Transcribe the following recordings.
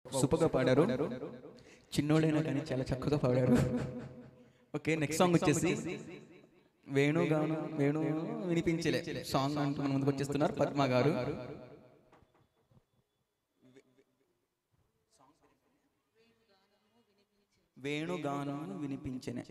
సూపర్గా పాడారు. చిన్నోడైనా కానీ చాలా చక్కగా పాడారు. ఓకే, నెక్స్ట్ సాంగ్ వచ్చేసి వేణుగాను వేణు వినిపించలే సాంగ్ అంటూ మన ముందుకు వచ్చేస్తున్నారు పద్మ గారు. వేణుగాను వినిపించనే.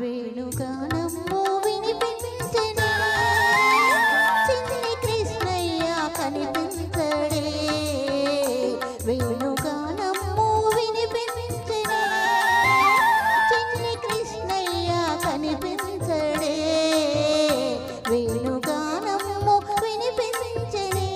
వేణుగానము వినిపించనే చిన్ని కృష్ణయ్య కనిపించడే. వేణుగానము వినిపించనే చిన్ని కృష్ణయ్య కనిపించడే. వేణుగానము వినిపించనే.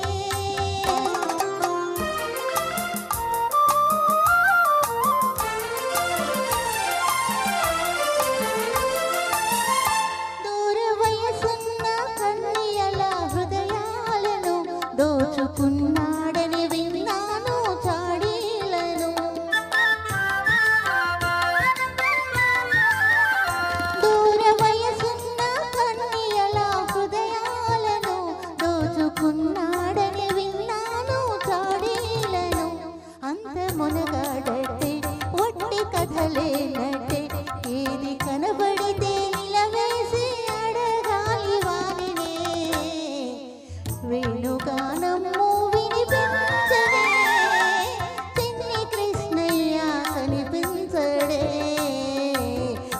దోచుకున్నాడని విన్నాను చాడీలను. దూర వయసున్న కన్యల హృదయాలను దోచుకున్నాడని విన్నాను చాడీలను. అంత మునగాడటే ఒట్టి కథలేనటే ఏది కనబడితే నిలవేసి అడగాలి వారినే. వేణుగానము వినిపించడే చిన్ని కృష్ణయ్య కనిపించడే.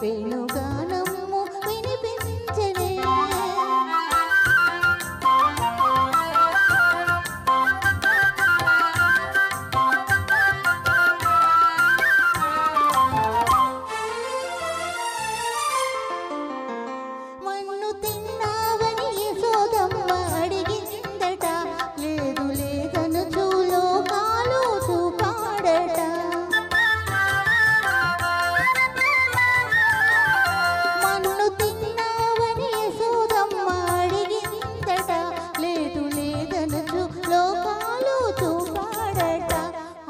వేణుగానము వినిపించడే. మన్ను తిన్నావని యశోదమ్మ అడిగిందట, లేదు లేదనుచు లోకాలు చూపాడట. మన్ను తిన్నావని యశోదమ్మ అడిగిందట, లేదు లేదనుచు లోకాలు చూపాడట.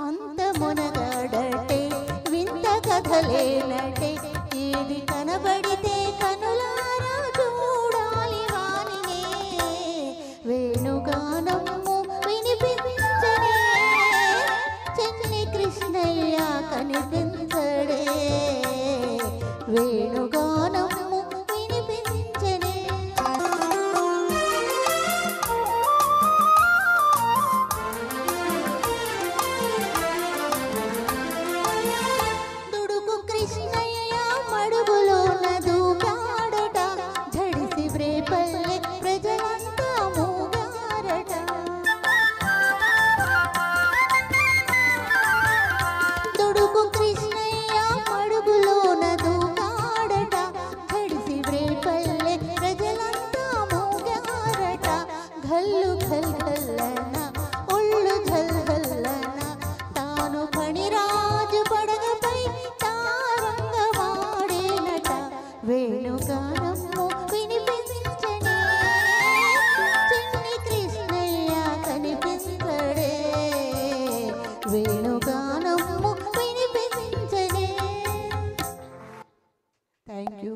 అంత మునగాడటే వింత కథలేనటే ఏది కనబడితే కనులారా చూడాలి వానినే. వేణుగానము వినిపించడే చిన్ని కృష్ణయ్య కనిపించడే. వేణుగానము వినిపించడే. దుడుకు కృష్ణయ్య మడుగులోన దూకాడట, జడిసి బ్రేపల్లె ప్రజలంతా మూగారట. దుడుకు కృష్ణయ్య మడుగులోన దూకాడట, జడిసి బ్రేపల్లె ప్రజలంతా మూగారట. ఘల్లు ఘల్ ఘల్లన ఒళ్ళు ఝల్ ఝల్లన తాను ఫణిరాజు పడగపై తారంగమాడేనట. వేణుగానము వినిపించనే చిన్ని కృష్ణయ్య కనిపించడే. వేణుగానము వినిపించనే. Thank you.